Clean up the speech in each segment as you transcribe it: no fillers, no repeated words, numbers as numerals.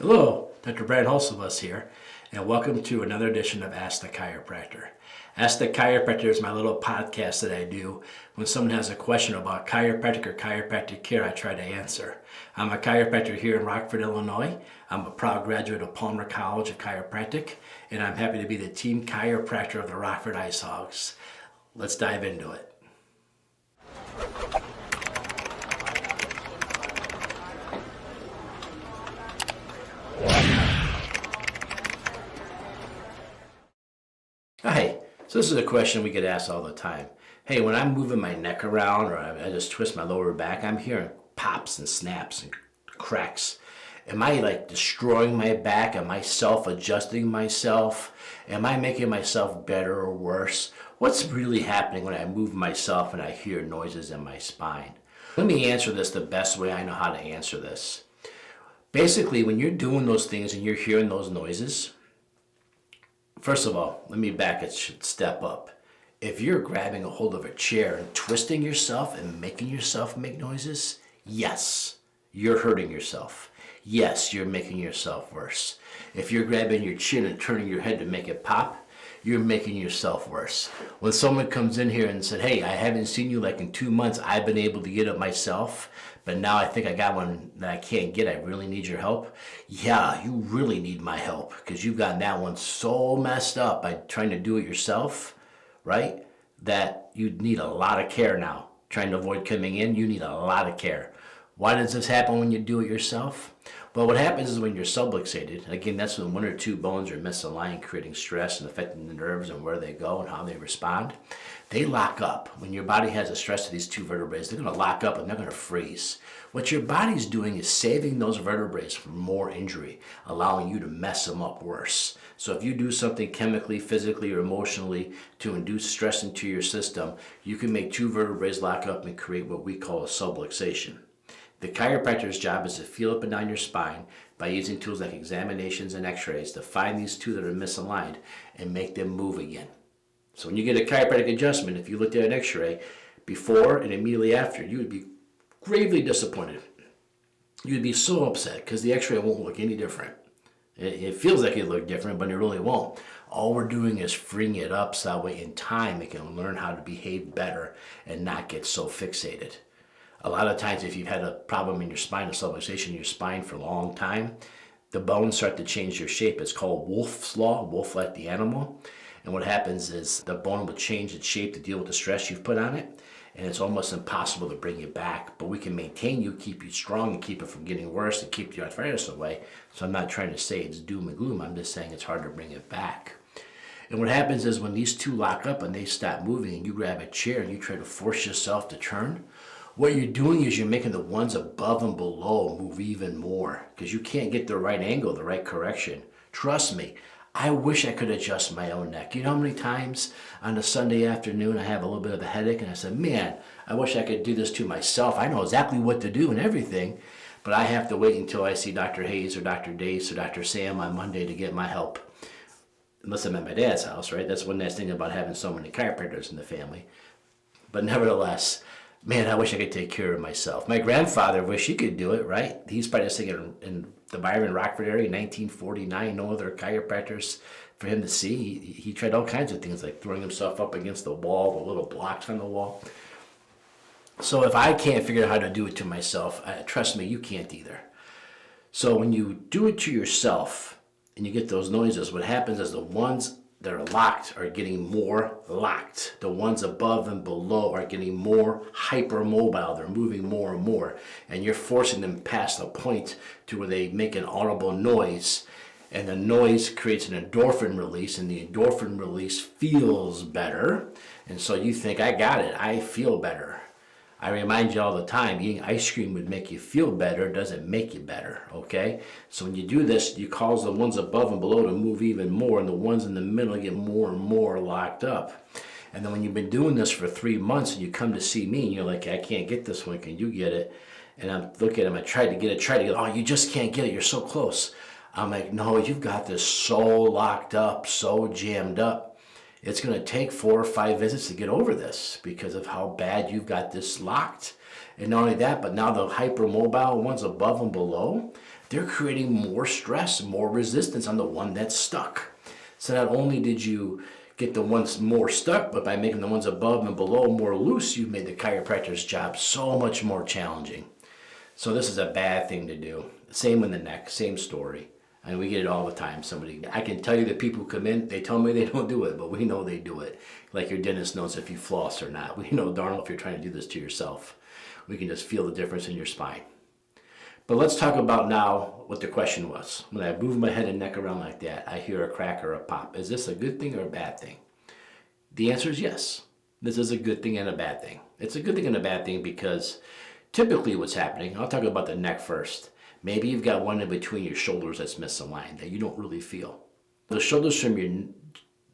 Hello, Dr. Brant Hulsebus here, and welcome to another edition of Ask the Chiropractor. Ask the Chiropractor is my little podcast that I do when someone has a question about chiropractic or chiropractic care. I try to answer. I'm a chiropractor here in Rockford, Illinois. I'm a proud graduate of Palmer College of Chiropractic, and I'm happy to be the team chiropractor of the Rockford Ice Hogs. Let's dive into it. Hi, so this is a question we get asked all the time. Hey, when I'm moving my neck around or I just twist my lower back, I'm hearing pops and snaps and cracks. Am I like destroying my back? Am I self-adjusting myself? Am I making myself better or worse? What's really happening when I move myself and I hear noises in my spine? Let me answer this the best way I know how to answer this. Basically, when you're doing those things and you're hearing those noises, first of all, let me back a step up. If you're grabbing a hold of a chair and twisting yourself and making yourself make noises, yes, you're hurting yourself. Yes, you're making yourself worse. If you're grabbing your chin and turning your head to make it pop, you're making yourself worse. When someone comes in here and said, hey, I haven't seen you like in 2 months, I've been able to get it myself, but now I think I got one that I can't get, I really need your help. Yeah, you really need my help because you've gotten that one so messed up by trying to do it yourself, right? That you need a lot of care now. Trying to avoid coming in, you need a lot of care. Why does this happen when you do it yourself? Well, what happens is when you're subluxated, again, that's when one or two bones are misaligned, creating stress and affecting the nerves and where they go and how they respond. They lock up. When your body has a stress to these two vertebrae, they're going to lock up and they're going to freeze. What your body's doing is saving those vertebrae from more injury, allowing you to mess them up worse. So if you do something chemically, physically, or emotionally to induce stress into your system, you can make two vertebrae lock up and create what we call a subluxation. The chiropractor's job is to feel up and down your spine by using tools like examinations and x-rays to find these two that are misaligned and make them move again. So when you get a chiropractic adjustment, if you looked at an x-ray before and immediately after, you would be gravely disappointed. You would be so upset because the x-ray won't look any different. It feels like it looked different, but it really won't. All we're doing is freeing it up so that way in time it can learn how to behave better and not get so fixated. A lot of times if you've had a problem in your spine, a subluxation in your spine for a long time, the bones start to change their shape. It's called Wolff's Law, wolf like the animal. And what happens is the bone will change its shape to deal with the stress you've put on it. And it's almost impossible to bring it back. But we can maintain you, keep you strong, and keep it from getting worse, and keep the arthritis away. So I'm not trying to say it's doom and gloom. I'm just saying it's hard to bring it back. And what happens is when these two lock up and they stop moving and you grab a chair and you try to force yourself to turn, what you're doing is you're making the ones above and below move even more because you can't get the right angle, the right correction. Trust me, I wish I could adjust my own neck. You know how many times on a Sunday afternoon I have a little bit of a headache and I said, man, I wish I could do this to myself. I know exactly what to do and everything, but I have to wait until I see Dr. Hayes or Dr. Dace or Dr. Sam on Monday to get my help. Unless I'm at my dad's house, right? That's one nice thing about having so many chiropractors in the family. But nevertheless, man, I wish I could take care of myself. My grandfather wished he could do it, right? He's practicing in the Byron, Rockford area in 1949. No other chiropractors for him to see. He tried all kinds of things like throwing himself up against the wall, the little blocks on the wall. So if I can't figure out how to do it to myself, trust me, you can't either. So when you do it to yourself and you get those noises, what happens is the ones that are locked are getting more locked. The ones above and below are getting more hypermobile. They're moving more and more. And you're forcing them past a point to where they make an audible noise. And the noise creates an endorphin release. And the endorphin release feels better. And so you think, I got it. I feel better. I remind you all the time, eating ice cream would make you feel better, doesn't make you better, okay? So when you do this, you cause the ones above and below to move even more, and the ones in the middle get more and more locked up. And then when you've been doing this for 3 months and you come to see me and you're like, I can't get this one, can you get it? And I'm looking at him, I tried to get it, oh, you just can't get it, you're so close. I'm like, no, you've got this so locked up, so jammed up. It's going to take 4 or 5 visits to get over this because of how bad you've got this locked. And not only that, but now the hypermobile ones above and below, they're creating more stress, more resistance on the one that's stuck. So not only did you get the ones more stuck, but by making the ones above and below more loose, you made the chiropractor's job so much more challenging. So this is a bad thing to do. Same with the neck, same story. And we get it all the time. I can tell you the people who come in, they tell me they don't do it, but we know they do it. Like your dentist knows if you floss or not. We know darn well if you're trying to do this to yourself. We can just feel the difference in your spine. But let's talk about now what the question was. When I move my head and neck around like that, I hear a crack or a pop. Is this a good thing or a bad thing? The answer is yes. This is a good thing and a bad thing. It's a good thing and a bad thing because typically what's happening, I'll talk about the neck first. Maybe you've got one in between your shoulders that's misaligned that you don't really feel. The shoulders from your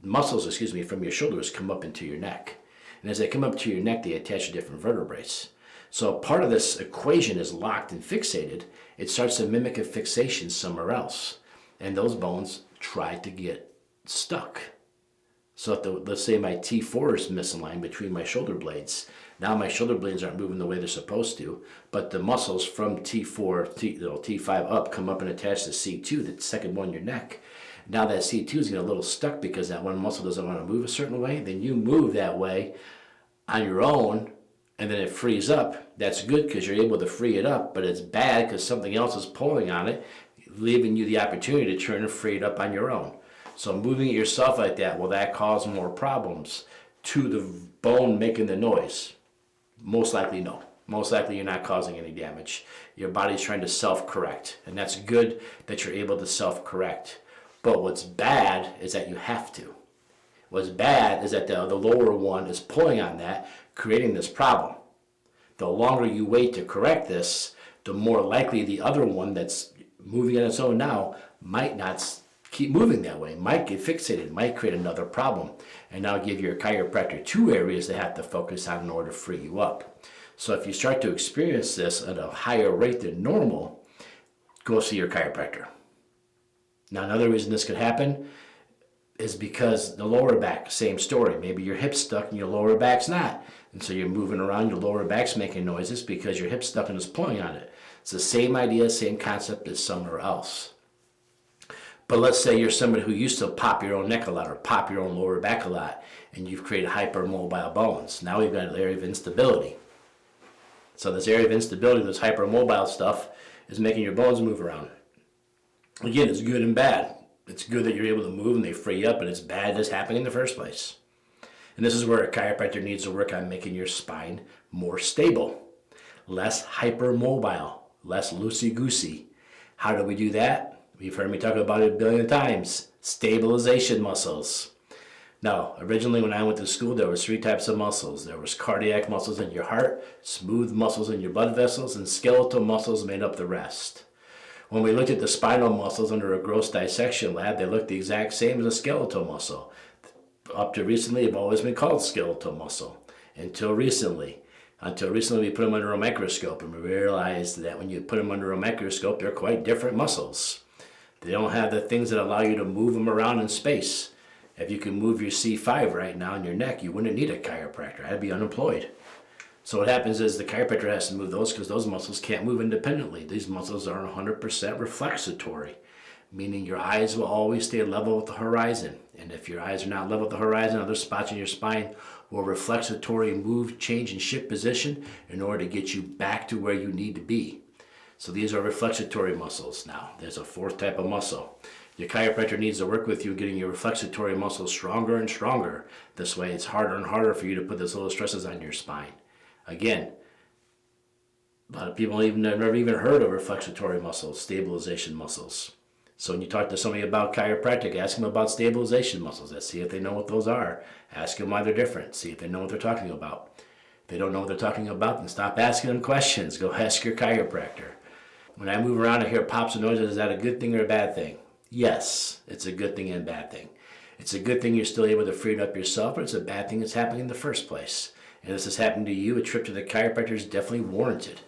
muscles, from your shoulders come up into your neck. And as they come up to your neck, they attach to different vertebrae. So part of this equation is locked and fixated. It starts to mimic a fixation somewhere else. And those bones try to get stuck. So let's say my T4 is misaligned between my shoulder blades. Now my shoulder blades aren't moving the way they're supposed to, but the muscles from T4, T5 up come up and attach to C2, the second one in your neck. Now that C2 is getting a little stuck because that one muscle doesn't want to move a certain way. Then you move that way on your own, and then it frees up. That's good because you're able to free it up, but it's bad because something else is pulling on it, leaving you the opportunity to turn and free it up on your own. So moving it yourself like that, will that cause more problems to the bone making the noise? Most likely no. Most likely you're not causing any damage. Your body's trying to self-correct, and that's good that you're able to self-correct. But what's bad is that you have to. What's bad is that the lower one is pulling on that, creating this problem. The longer you wait to correct this, the more likely the other one that's moving on its own now might not keep moving that way, might get fixated, might create another problem, and now give your chiropractor two areas they have to focus on in order to free you up. So if you start to experience this at a higher rate than normal, go see your chiropractor. Now another reason this could happen is because the lower back, same story. Maybe your hip's stuck and your lower back's not. And so you're moving around, your lower back's making noises because your hip's stuck and it's pulling on it. It's the same idea, same concept as somewhere else. But let's say you're somebody who used to pop your own neck a lot or pop your own lower back a lot, and you've created hypermobile bones. Now we've got an area of instability. So this area of instability, this hypermobile stuff, is making your bones move around. Again, it's good and bad. It's good that you're able to move and they free up, but it's bad that's happening in the first place. And this is where a chiropractor needs to work on making your spine more stable, less hypermobile, less loosey-goosey. How do we do that? You've heard me talk about it a billion times. Stabilization muscles. Now, originally when I went to school, there was 3 types of muscles. There was cardiac muscles in your heart, smooth muscles in your blood vessels, and skeletal muscles made up the rest. When we looked at the spinal muscles under a gross dissection lab, they looked the exact same as a skeletal muscle. Up to recently, they've always been called skeletal muscle. Until recently, we put them under a microscope, and we realized that when you put them under a microscope, they're quite different muscles. They don't have the things that allow you to move them around in space. If you can move your C5 right now in your neck, you wouldn't need a chiropractor. I'd be unemployed. So what happens is the chiropractor has to move those because those muscles can't move independently. These muscles are 100% reflexatory, meaning your eyes will always stay level with the horizon. And if your eyes are not level with the horizon, other spots in your spine will reflexatory move, change, and shift position in order to get you back to where you need to be. So these are reflexatory muscles. Now, there's a 4th type of muscle. Your chiropractor needs to work with you getting your reflexatory muscles stronger and stronger. This way, it's harder and harder for you to put those little stresses on your spine. Again, a lot of people have never even heard of reflexatory muscles, stabilization muscles. So when you talk to somebody about chiropractic, ask them about stabilization muscles. Let's see if they know what those are. Ask them why they're different. See if they know what they're talking about. If they don't know what they're talking about, then stop asking them questions. Go ask your chiropractor. When I move around, I hear pops and noises. Is that a good thing or a bad thing? Yes, it's a good thing and a bad thing. It's a good thing you're still able to free it up yourself, but it's a bad thing that's happening in the first place. And if this is happening to you, a trip to the chiropractor is definitely warranted.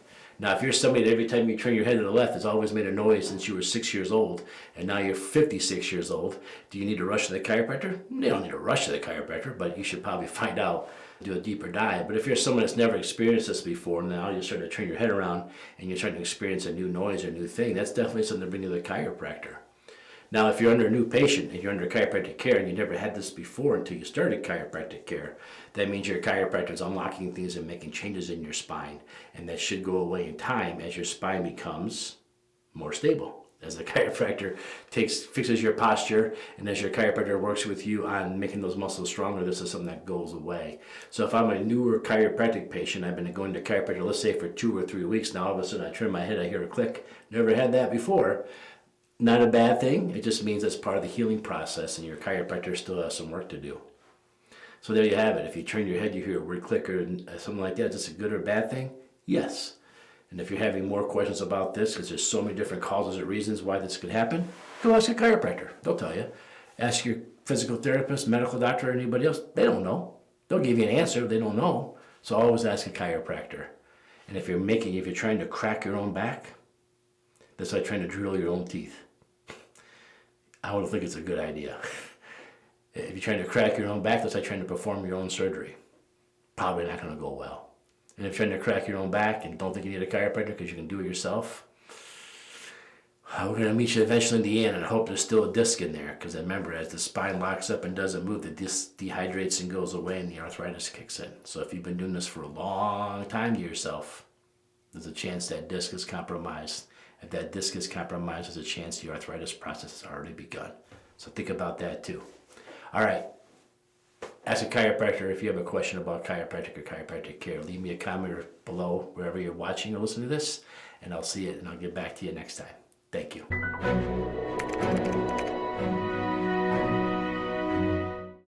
Now, if you're somebody that every time you turn your head to the left has always made a noise since you were 6 years old, and now you're 56 years old, do you need to rush to the chiropractor? You don't need to rush to the chiropractor, but you should probably find out, do a deeper dive. But if you're someone that's never experienced this before, now you're starting to turn your head around and you're starting to experience a new noise or a new thing, that's definitely something to bring to the chiropractor. Now, if you're under a new patient and you're under chiropractic care and you never had this before until you started chiropractic care, that means your chiropractor is unlocking things and making changes in your spine. And that should go away in time as your spine becomes more stable. As the chiropractor fixes your posture, and as your chiropractor works with you on making those muscles stronger, this is something that goes away. So if I'm a newer chiropractic patient, I've been going to chiropractor, let's say for 2 or 3 weeks, now all of a sudden I turn my head, I hear a click, never had that before. Not a bad thing. It just means it's part of the healing process and your chiropractor still has some work to do. So there you have it. If you turn your head, you hear a weird click or something like that. Is this a good or bad thing? Yes. And if you're having more questions about this, because there's so many different causes or reasons why this could happen, go ask a chiropractor. They'll tell you. Ask your physical therapist, medical doctor, or anybody else. They don't know. They'll give you an answer. They don't know. So always ask a chiropractor. And if you're trying to crack your own back, that's like trying to drill your own teeth. I don't think it's a good idea. If you're trying to crack your own back, that's like trying to perform your own surgery. Probably not going to go well. And if you're trying to crack your own back and don't think you need a chiropractor because you can do it yourself, we're going to meet you eventually in the end, and I hope there's still a disc in there, because remember, as the spine locks up and doesn't move, the disc dehydrates and goes away and the arthritis kicks in. So if you've been doing this for a long time to yourself, there's a chance that disc is compromised. If that disc is compromised, there's a chance the arthritis process has already begun. So think about that too. All right. Ask a chiropractor if you have a question about chiropractic or chiropractic care. Leave me a comment below wherever you're watching or listening to this, and I'll see it and I'll get back to you next time. Thank you.